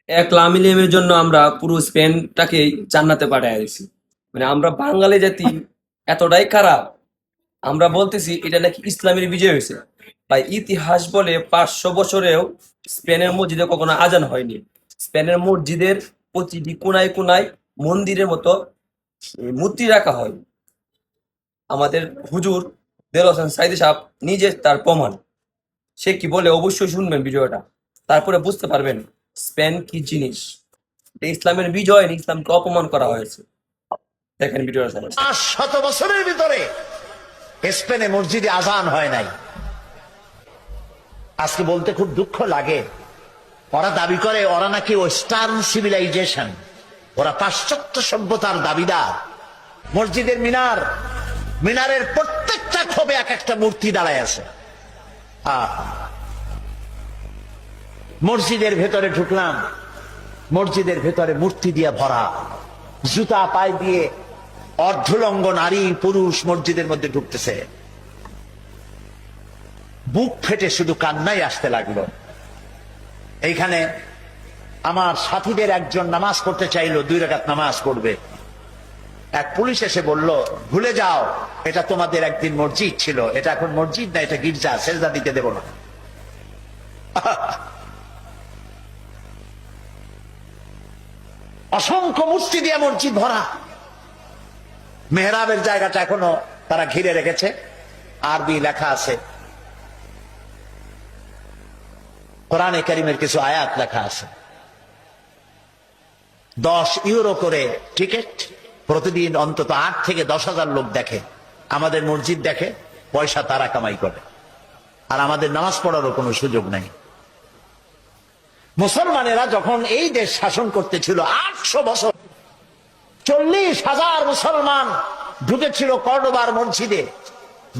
এক লামিলিয়ামের জন্য আমরা পুরো স্পেনটাকেই জান্নাতে পাঠায় দিছি। মানে আমরা বাঙালি জাতি এতটাই খারাপ, আমরা বলতেছি এটা নাকি ইসলামের বিজয় হয়েছে। ভাই ইতিহাস বলে 500 বছরেও স্পেনের মসজিদে কখনো আজান হয়নি। স্পেনের মসজিদের প্রতিটি কোনায় কোনায় মন্দিরের মতো মূর্তি রাখা হয়। আমাদের হুজুর দেল হোসেন সাইদি সাহেব নিজে তার প্রমাণ। সে কি বলে অবশ্যই শুনবেন ভিডিওটা, তারপরে বুঝতে পারবেন স্পেন কি জিনিস। এটা ইসলামের বিজয় না, ইসলামকে অপমান করা হয়েছে। দেখেন ভিডিওটা সবাই। 500 বছরের ভিতরে স্পেনে মসজিদে আজান হয় নাই। আজকে বলতে খুব দুঃখ লাগে, ওরা দাবি করে ওরা নাকি ওয়েস্টার্ন সিভিলাইজেশন, ওরা পাশ্চাত্য সভ্যতার দাবিদার। মসজিদের মিনারের প্রত্যেকটা ক্ষোভে এক একটা মূর্তি দাঁড়ায় আছে। মসজিদের ভেতরে ঢুকলাম, মসজিদের ভেতরে মূর্তি দিয়ে ভরা, জুতা পায়ে দিয়ে অর্ধলঙ্গ নারী পুরুষ মসজিদের মধ্যে ঢুকতেছে। বুক ফেটে শুধু কান্নাই আসতে লাগলো। এইখানে আমার সাথীদের একজন নামাজ পড়তে চাইলো, 2 রাকাত নামাজ পড়বে। এক পুলিশ এসে বলল, ভুলে যাও, এটা তোমাদের একদিন মসজিদ ছিল, এটা এখন মসজিদ না, এটা গির্জা, সেজদা দিতে দেব না। অসংখ্য মূর্তি দিয়ে মসজিদ ভরা। মেহরাবের জায়গাটা এখনো তারা ঘিরে রেখেছে, আরবি লেখা আছে, কোরআনে কারীমের কিছু আয়াত লেখা আছে। 10 ইউরো করে টিকিট, প্রতিদিন অন্তত 8 থেকে 10,000 লোক দেখে। আমাদের মসজিদ দেখে, পয়সা তারা কামাই করে, আর আমাদের নামাজ পড়ারও কোনো সুযোগ নাই। মুসলমানেরা যখন এই দেশ শাসন করতেছিল 800 বছর, 40,000 মুসলমান ঢুকেছিল কর্ডোবার মসজিদে।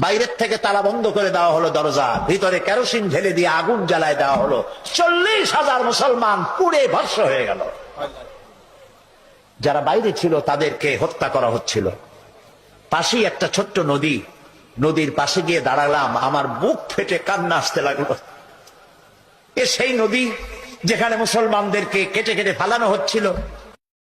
বাইরের থেকে তালা বন্ধ করে দেওয়া হলো দরজা, ভিতরে কেরোসিন ঢেলে দিয়ে আগুন জ্বালায় দেওয়া হলো। 40,000 মুসলমান পুড়ে ভস্ম হয়ে গেল। যারা বাইরে ছিল তাদেরকে হত্যা করা হচ্ছিল। পাশেই একটা ছোট্ট নদী, নদীর পাশে গিয়ে দাঁড়ালাম, আমার বুক ফেটে কান্না আসতে লাগলো। সেই নদী যেখানে মুসলমানদেরকে কেটে কেটে ফালানো হচ্ছিল।